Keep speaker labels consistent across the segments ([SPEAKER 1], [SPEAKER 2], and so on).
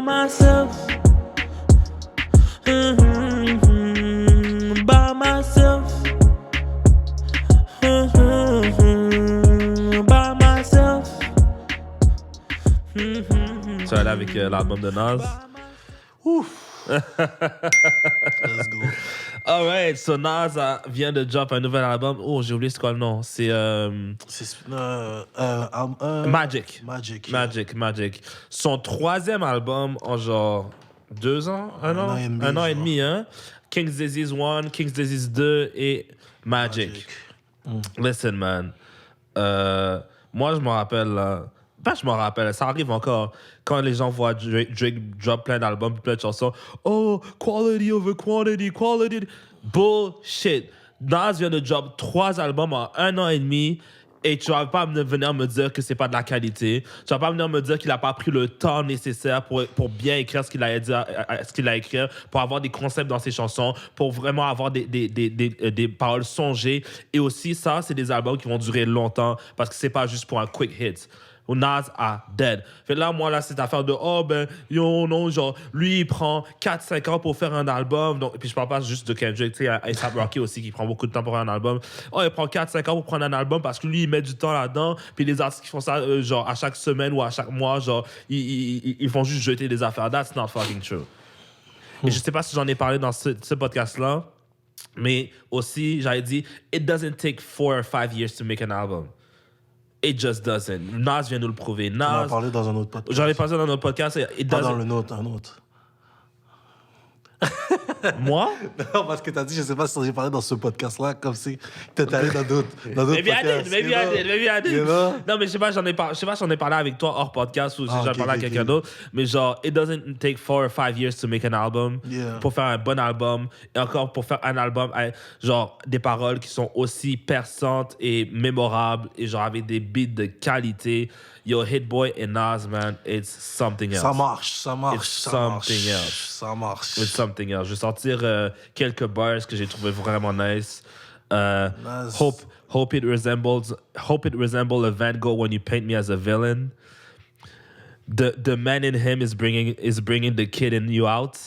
[SPEAKER 1] by myself. By myself. By myself. Tu vas aller avec l'album de Nas?
[SPEAKER 2] Ouf. Let's go.
[SPEAKER 1] Alright, so Nas vient de drop un nouvel album. Oh, j'ai oublié c'est quoi le nom. C'est Magic. Magic. Son troisième album en genre 2 ans, un an et demi, hein? King's Disease 1, King's Disease 2 et Magic. Listen, man. Moi, je me rappelle, là. Pas je m'en rappelle, ça arrive encore. Quand les gens voient Drake drop plein d'albums, plein de chansons. Oh, quality over quantity, quality. Bullshit. Nas vient de drop 3 albums en 1 an et demi. Et tu vas pas venir me dire que c'est pas de la qualité. Tu vas pas venir me dire qu'il a pas pris le temps nécessaire pour bien écrire ce qu'il a écrit, pour avoir des concepts dans ses chansons, pour vraiment avoir des paroles songées. Et aussi, ça, c'est des albums qui vont durer longtemps parce que c'est pas juste pour un quick hit. Nas are dead. Fait là, moi, là, cette affaire de non, genre, lui, il prend 4-5 ans pour faire un album. Donc, et puis, je parle pas juste de Kendrick, tu sais, A$AP Rocky aussi, qui prend beaucoup de temps pour faire un album. Il prend 4-5 ans pour prendre un album parce que lui, il met du temps là-dedans. Puis, les artistes qui font ça, genre, à chaque semaine ou à chaque mois, genre, ils font juste jeter des affaires. That's not fucking true. Et je sais pas si j'en ai parlé dans ce podcast-là, mais aussi, j'avais dit, it doesn't take 4 or 5 years to make an album. It just doesn't. Nas vient nous le prouver.
[SPEAKER 2] Nas, on en a parlé dans un autre podcast.
[SPEAKER 1] J'en ai parlé dans un autre podcast.
[SPEAKER 2] Pas dans le nôtre, un autre.
[SPEAKER 1] Moi?
[SPEAKER 2] Non, parce que t'as dit, je sais pas si j'ai parlé dans ce podcast-là, comme si t'étais allé dans d'autres podcasts.
[SPEAKER 1] Maybe I did. Non, mais je sais pas, j'en ai parlé avec toi hors podcast ou j'en ai parlé à quelqu'un d'autre. Mais genre, it doesn't take 4 or 5 years to make an album.
[SPEAKER 2] Yeah.
[SPEAKER 1] Pour faire un bon album. Et encore, pour faire un album avec, genre, des paroles qui sont aussi perçantes et mémorables. Et genre, avec des beats de qualité. Yo, Hit Boy et Nas, man, it's something else.
[SPEAKER 2] Ça marche.
[SPEAKER 1] It's something else. Je vais sortir quelques bars que j'ai trouvé vraiment nice. Hope it resembles a Van Gogh when you paint me as a villain. The man in him is bringing the kid in you out.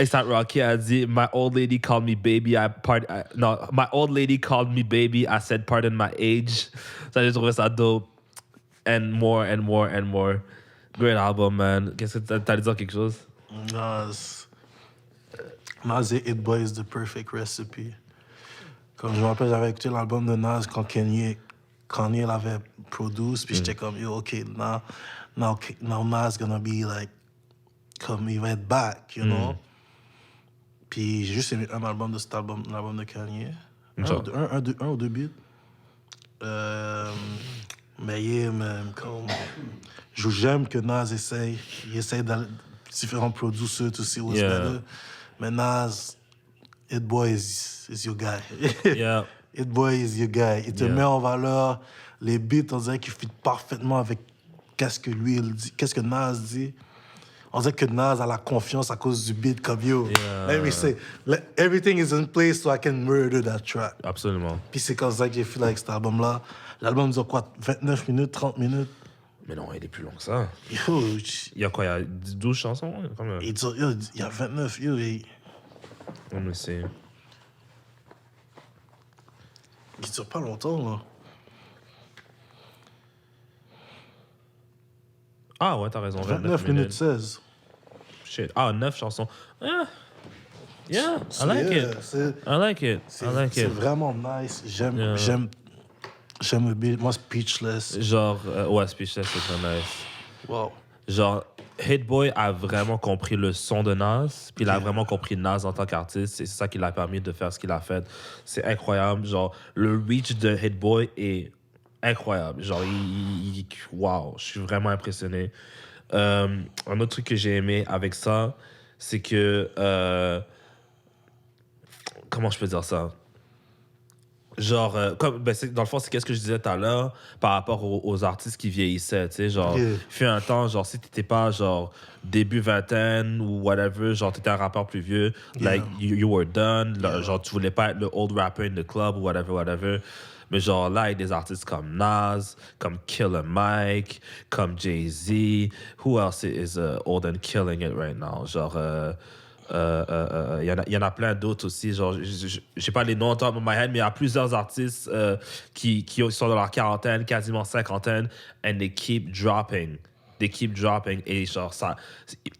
[SPEAKER 1] A$AP Rocky a dit, my old lady called me baby. My old lady called me baby. I said, pardon my age. Ça, j'ai trouvé ça dope. And more. Great album, man. Qu'est-ce que t'allais dire quelque chose?
[SPEAKER 2] Nas et Hit Boy is the perfect recipe. Comme je me rappelle, j'avais écouté l'album de Nas quand Kanye l'avait produit, puis j'étais comme, yo, OK, now Nas gonna be like, comme il va être back, you know? Puis j'ai juste aimé un album de cet album, l'album de Kanye. Un ou deux beats. Mais yeah, man, comme... J'aime que Nas essaye d'aller différents producers, tout ça, yeah. Mais Nas, Hit Boy is your guy.
[SPEAKER 1] Yeah.
[SPEAKER 2] Hit Boy is your guy. Il te met en valeur. Les beats, on dirait qu'ils fit parfaitement avec qu'est-ce que lui, il dit, qu'est-ce que Nas dit. On dirait que Nas a la confiance à cause du beat comme yo. Let me say, everything is in place so I can murder that track.
[SPEAKER 1] Absolument.
[SPEAKER 2] Puis c'est comme ça que j'ai fait avec cet album-là. L'album dure quoi, 29 minutes, 30 minutes?
[SPEAKER 1] Mais non, il est plus long que ça.
[SPEAKER 2] Yo,
[SPEAKER 1] il y a quoi, il y a 12 chansons?
[SPEAKER 2] Il y a 29, yo.
[SPEAKER 1] On me sait.
[SPEAKER 2] Il dure pas longtemps, là.
[SPEAKER 1] Ah ouais, t'as raison.
[SPEAKER 2] 29 minutes 16.
[SPEAKER 1] Shit. Ah, 9 chansons. Yeah, I like it.
[SPEAKER 2] C'est vraiment nice. J'aime le beat. Moi, Speechless.
[SPEAKER 1] Genre, ouais, Speechless, c'est très nice.
[SPEAKER 2] Wow.
[SPEAKER 1] Genre, Hit Boy a vraiment compris le son de Nas, puis il a vraiment compris Nas en tant qu'artiste. C'est ça qui l'a permis de faire ce qu'il a fait. C'est incroyable. Genre, le reach de Hit Boy est incroyable. Genre, wow, je suis vraiment impressionné. Un autre truc que j'ai aimé avec ça, c'est que... comment je peux dire ça? Genre, dans le fond, c'est qu'est-ce que je disais tout à l'heure par rapport aux artistes qui vieillissaient, tu sais, genre, fut un temps, genre, si t'étais pas, genre, début vingtaine ou whatever, genre, t'étais un rappeur plus vieux, like, you were done, genre, tu voulais pas être le old rapper in the club ou whatever. Mais genre, là, il y a des artistes comme Nas, comme Killer Mike, comme Jay-Z. Who else is old and killing it right now? Genre, y en a plein d'autres aussi. Genre, j'ai pas les noms en top of my head, mais il y a plusieurs artistes qui sont dans leur quarantaine, quasiment cinquantaine, and they keep dropping. They keep dropping. Et genre, ça,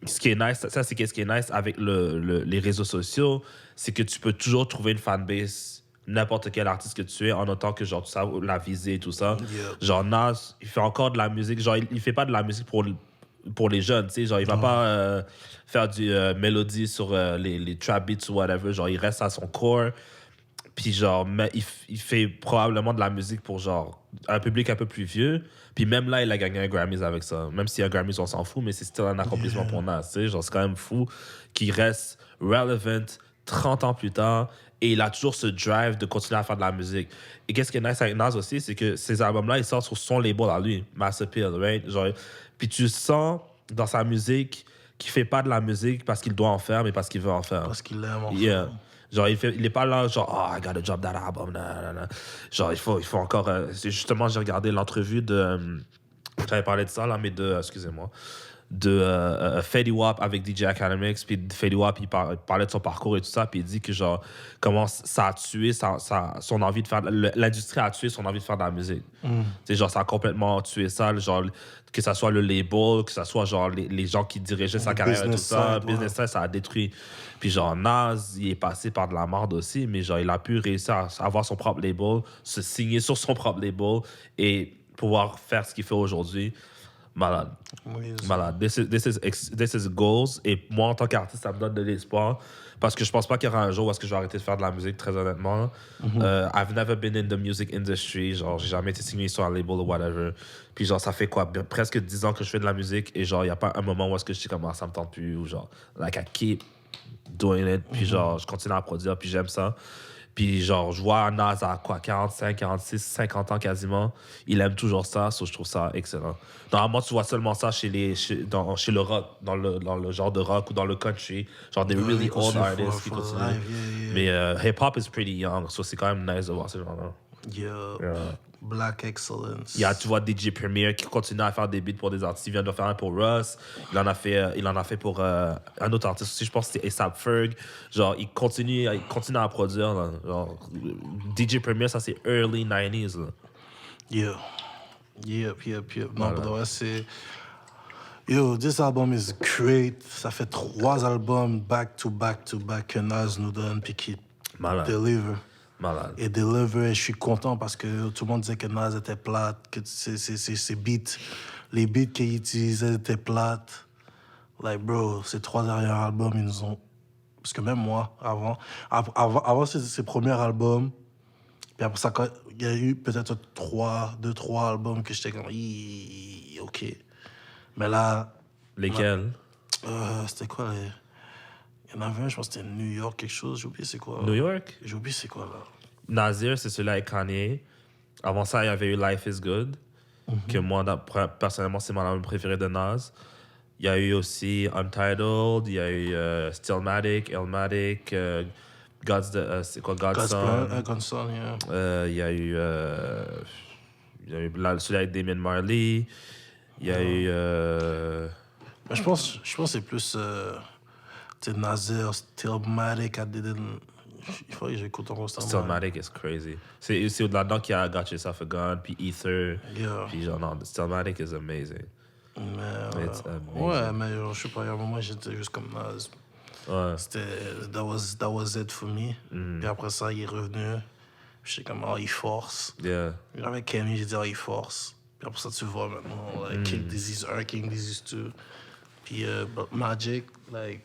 [SPEAKER 1] ce qui est nice, ça c'est ce qui est nice avec les réseaux sociaux, c'est que tu peux toujours trouver une fanbase, n'importe quel artiste que tu es, en autant que genre, tu sais la viser et tout ça.
[SPEAKER 2] Yeah.
[SPEAKER 1] Genre, Nas, il fait encore de la musique. Genre, il fait pas de la musique pour les jeunes, tu sais. Genre, il va pas faire du mélodie sur les trap beats ou whatever. Genre, il reste à son core. Puis genre, mais il fait probablement de la musique pour genre un public un peu plus vieux. Puis même là, il a gagné un Grammys avec ça. Même si un Grammys, on s'en fout, mais c'est still un accomplissement pour Nas. Tu sais, genre, c'est quand même fou qu'il reste relevant 30 ans plus tard et il a toujours ce drive de continuer à faire de la musique. Et qu'est-ce qui est nice avec Nas aussi, c'est que ces albums-là, ils sortent sur son label à lui, Mass Appeal, right? Genre, puis tu sens dans sa musique qu'il fait pas de la musique parce qu'il doit en faire, mais parce qu'il veut en faire.
[SPEAKER 2] Parce qu'il aime en
[SPEAKER 1] Yeah.
[SPEAKER 2] faire.
[SPEAKER 1] Genre, il est pas là, genre, oh, I gotta drop that album. Nah. Genre, il faut encore. Justement, j'ai regardé l'entrevue de. J'avais parlé de ça, là, mais excusez-moi. De Fetty Wap avec DJ Academics. Puis Fetty Wap, il parlait de son parcours et tout ça. Puis il dit que, genre, comment ça a tué son envie de faire. L'industrie a tué son envie de faire de la musique. Tu sais, genre, ça a complètement tué ça. Genre, que ça soit le label, que ça soit, genre, les gens qui dirigeaient sa carrière et tout ça. Business side, ça a détruit. Puis genre, Nas, il est passé par de la merde aussi, mais genre, il a pu réussir à avoir son propre label, se signer sur son propre label et pouvoir faire ce qu'il fait aujourd'hui. Malade.
[SPEAKER 2] Oui,
[SPEAKER 1] Malade. This is goals. Et moi, en tant qu'artiste, ça me donne de l'espoir. Parce que je pense pas qu'il y aura un jour où est-ce que je vais arrêter de faire de la musique, très honnêtement. I've never been in the music industry. Genre, j'ai jamais été signé sur un label ou whatever. Puis genre, ça fait quoi? Presque 10 ans que je fais de la musique et genre, il y a pas un moment où est-ce que je dis comme ça me tente plus ou genre, like I keep doing it. Puis genre, je continue à produire puis j'aime ça. Puis genre, je vois Nas à quoi, 45, 46, 50 ans quasiment. Il aime toujours ça, je trouve ça excellent. Normalement, tu vois seulement ça chez le rock, dans le genre de rock ou dans le country. Genre des really old artists qui continuent. Mais hip-hop is pretty young, so c'est quand même nice de voir ce genre-là.
[SPEAKER 2] Yeah. Black excellence.
[SPEAKER 1] Tu vois DJ Premier qui continue à faire des beats pour des artistes. Il vient de faire un pour Russ. Il en a fait pour un autre artiste aussi. Je pense que c'était A$AP Ferg. Genre, il continue à produire. Là. Genre, DJ Premier, ça c'est early 90s. Là.
[SPEAKER 2] Yep. Non, voilà. C'est... Yo, this album is great. Ça fait 3 albums back to back que Nas nous donne puis qui deliver.
[SPEAKER 1] Malade.
[SPEAKER 2] Et Deliver, je suis content parce que tout le monde disait que Nas était plate, que ses beats, les beats qu'il utilisait étaient plates. Like, bro, ces 3 derniers albums, ils nous ont... Parce que même moi, avant ses premiers albums, puis après ça, il y a eu peut-être 2-3 albums que j'étais comme, OK. Mais là...
[SPEAKER 1] Lesquels?
[SPEAKER 2] C'était quoi, les... Il y en avait un, je pense que c'était New York, quelque chose. J'ai oublié c'est quoi.
[SPEAKER 1] New York?
[SPEAKER 2] J'ai oublié c'est quoi, là.
[SPEAKER 1] Nasir, c'est celui-là avec Kanye. Avant ça, il y avait eu Life is Good, que moi, personnellement, c'est mon album préféré de Nas. Il y a eu aussi Untitled, il y a eu Stillmatic, Illmatic, c'est quoi, God's Son.
[SPEAKER 2] God's Son, yeah.
[SPEAKER 1] Il y a eu celui avec Damien Marley. Il y a eu...
[SPEAKER 2] Mais je pense que c'est plus... C'est Nasir, Stillmatic, il faut que j'écoute en constamment.
[SPEAKER 1] Stillmatic is crazy. C'est là-dedans qu'il y a Got Yourself a Gun, puis Ether.
[SPEAKER 2] Yeah.
[SPEAKER 1] Puis genre, non, Stillmatic is amazing.
[SPEAKER 2] Mais, ouais, mais genre, je sais pas, il y a un moment, j'étais juste comme Nas.
[SPEAKER 1] Ouais.
[SPEAKER 2] That was it for me. Puis après ça, il est revenu. J'étais comme, il force.
[SPEAKER 1] Yeah.
[SPEAKER 2] Puis avec Kenny, j'ai dit, il force. Puis après ça, tu vois maintenant, like, King Disease 1, King Disease 2. Puis Magic, like...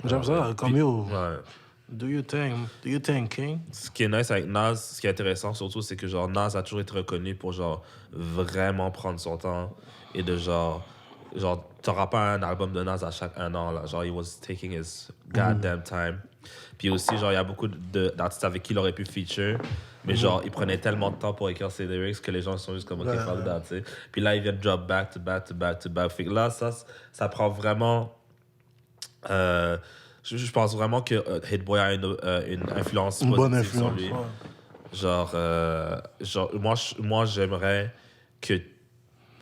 [SPEAKER 2] J'aime ça, comme yo.
[SPEAKER 1] Ouais.
[SPEAKER 2] Do you think, King?
[SPEAKER 1] Ce qui est nice avec Nas, ce qui est intéressant surtout, c'est que genre Nas a toujours été reconnu pour genre vraiment prendre son temps et de genre t'auras pas un album de Nas à chaque 1 an là, genre he was taking his goddamn time. Puis aussi genre il y a beaucoup d'artistes avec qui il aurait pu feature, mais genre il prenait tellement de temps pour écrire ses lyrics que les gens sont juste comme ok, fuck that, tu sais. Puis là il vient de drop back to back. Fait que là ça prend vraiment je pense vraiment que Hit Boy a une influence positive
[SPEAKER 2] bonne influence,
[SPEAKER 1] sur lui.
[SPEAKER 2] Ouais.
[SPEAKER 1] Genre, moi, j'aimerais que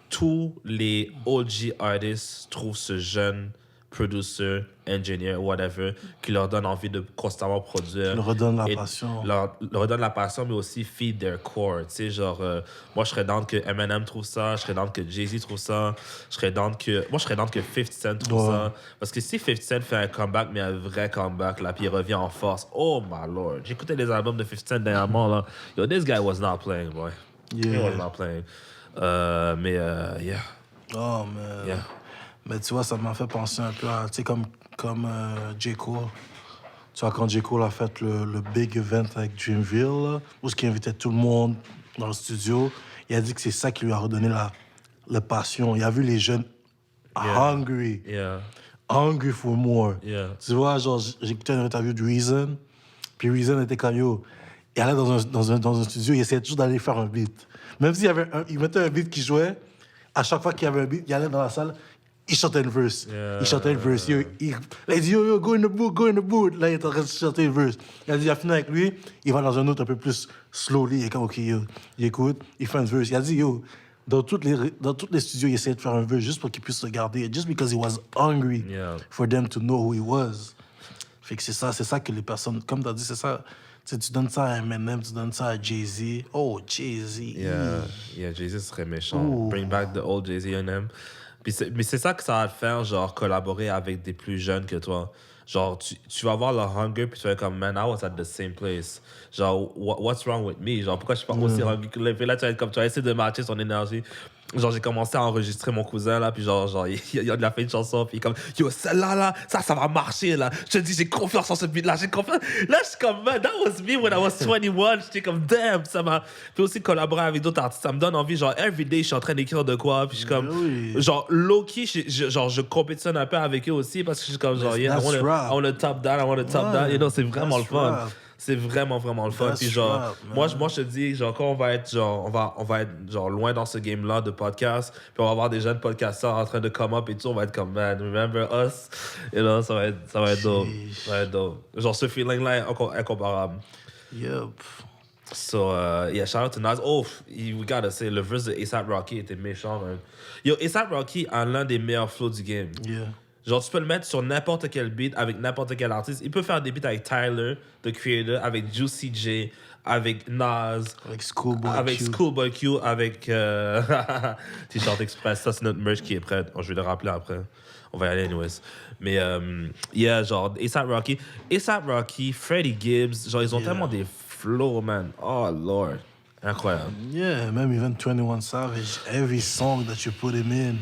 [SPEAKER 1] tous les OG artists trouvent ce jeune producer, engineer, whatever, qui leur donne envie de constamment produire.
[SPEAKER 2] Leur redonne la passion.
[SPEAKER 1] Leur redonne la passion, mais aussi feed their core. Tu sais, genre, moi, je serais down que Eminem trouve ça, je serais down que Jay-Z trouve ça, je serais down que 50 Cent trouve ça. Parce que si 50 Cent fait un comeback, mais un vrai comeback, là, puis il revient en force, oh my lord. J'écoutais les albums de 50 Cent dernièrement, là. Yo, this guy was not playing, boy.
[SPEAKER 2] Yeah.
[SPEAKER 1] He was not playing. Yeah.
[SPEAKER 2] Oh, man.
[SPEAKER 1] Yeah.
[SPEAKER 2] Mais tu vois, ça m'a fait penser un peu à, tu sais, comme J. Cole. Tu vois, quand J. Cole a fait le big event avec Dreamville, là, où il invitait tout le monde dans le studio, il a dit que c'est ça qui lui a redonné la passion. Il a vu les jeunes hungry.
[SPEAKER 1] Yeah.
[SPEAKER 2] Hungry for more.
[SPEAKER 1] Yeah.
[SPEAKER 2] Tu vois, genre, j'ai écouté une interview de Reason, puis Reason était comme, yo, il allait dans un studio, il essayait toujours d'aller faire un beat. Même s'il il mettait un beat qui jouait, à chaque fois qu'il y avait un beat, il allait dans la salle, il chantait une verse. Il chantait une verse. Il dit, yo, go in the booth. Là, il est en train de chanter une verse. Il a fini avec lui, il va dans un autre un peu plus slowly. Il est comme, OK, yo, il écoute, il fait une verse. Il a dit, yo, dans tous les studios, il essayait de faire un verse juste pour qu'il puisse regarder. Just because he was hungry for them to know who he was. Fait que c'est ça que les personnes, comme tu as dit, c'est ça. Tu sais, tu donnes ça à Eminem, tu donnes ça à Jay-Z. Oh, Jay-Z.
[SPEAKER 1] Yeah, Jay-Z serait méchant.
[SPEAKER 2] Ooh.
[SPEAKER 1] Bring back the old Jay-Z Eminem. Mais c'est ça que ça va te faire, genre, collaborer avec des plus jeunes que toi. Genre, tu vas voir leur hunger, puis tu vas être comme, man, I was at the same place. Genre, what's wrong with me? Genre, pourquoi je suis pas aussi hungry que lui? Puis là, tu vas être comme, tu vas essayer de matcher son énergie. Genre, j'ai commencé à enregistrer mon cousin, là, puis genre il a fait une chanson, puis comme, yo, celle-là, là, ça va marcher, là. Je te dis, j'ai confiance en ce beat-là, j'ai confiance. Là, je suis comme, man, that was me when I was 21. J'étais comme, damn, ça m'a... Puis aussi, collaborer avec d'autres artistes, ça me donne envie, genre, every day, je suis en train d'écrire de quoi, puis je suis comme, genre, low-key, je compétitionne un peu avec eux aussi, parce que je suis comme, genre, yeah, I wanna top that, you know, c'est vraiment le fun. C'est vraiment, vraiment le fun. Puis genre, moi, je te dis, genre, quand on va être, genre, on va être, genre, loin dans ce game-là de podcast, puis on va avoir des jeunes podcasteurs en train de come up et tout, on va être comme, man, remember us? You know, ça va être dope. Ça va être dope. Genre, ce feeling-là est incomparable.
[SPEAKER 2] Yep.
[SPEAKER 1] So, yeah, shout out to Nas. Oh, we gotta say, le verse de A$AP Rocky était méchant, man. Yo, A$AP Rocky a l'un des meilleurs flows du game.
[SPEAKER 2] Yeah.
[SPEAKER 1] Genre, tu peux le mettre sur n'importe quel beat, avec n'importe quel artiste. Il peut faire des beats avec Tyler, The Creator, avec Juicy J, avec Nas.
[SPEAKER 2] Avec Schoolboy Q.
[SPEAKER 1] Avec T-shirt Express. Ça, c'est notre merch qui est prêt. Je vais le rappeler après. On va y aller anyways. Mais, yeah, genre, A$AP Rocky, Freddie Gibbs, genre, ils ont tellement des flows, man. Oh, Lord. Incroyable.
[SPEAKER 2] Yeah, même even 21 Savage, every song that you put him in,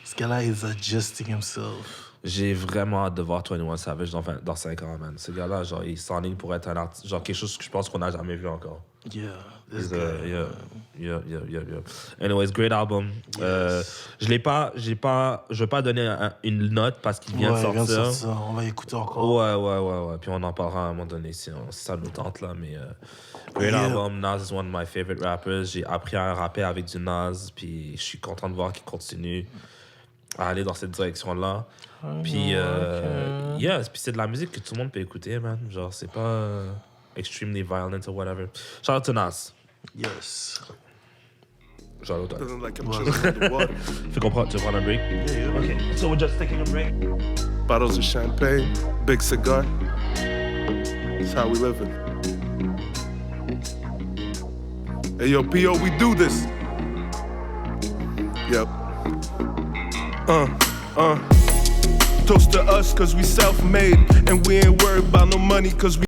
[SPEAKER 2] ce gars-là is adjusting himself.
[SPEAKER 1] J'ai vraiment hâte de voir 21 Savage dans 5 ans, man. Ce gars-là, genre, il s'enligne pour être un artiste, genre quelque chose que je pense qu'on n'a jamais vu encore.
[SPEAKER 2] Yeah,
[SPEAKER 1] this guy. Yeah. Anyways, great album.
[SPEAKER 2] Yes.
[SPEAKER 1] Je vais pas donner une note parce qu'il vient de sortir.
[SPEAKER 2] On va écouter encore.
[SPEAKER 1] Ouais. Puis on en parlera à un moment donné si ça nous tente, là. Mais great album. Nas is one of my favorite rappers. J'ai appris à rapper avec du Nas, puis je suis content de voir qu'il continue à aller dans cette direction-là. Puis, puis c'est de la musique que tout le monde peut écouter, man. Genre, c'est pas extremely violent or whatever. Shout out to Nas.
[SPEAKER 2] Yes.
[SPEAKER 1] Shout out to Nas. Tu veux prendre un break?
[SPEAKER 2] Yeah.
[SPEAKER 1] Okay, so we're just taking a break.
[SPEAKER 3] Bottles of champagne, big cigar. That's how we living. Hey, yo, P.O., we do this. Yep. Toast to us, cause we self-made. And we ain't worried about no money, cause we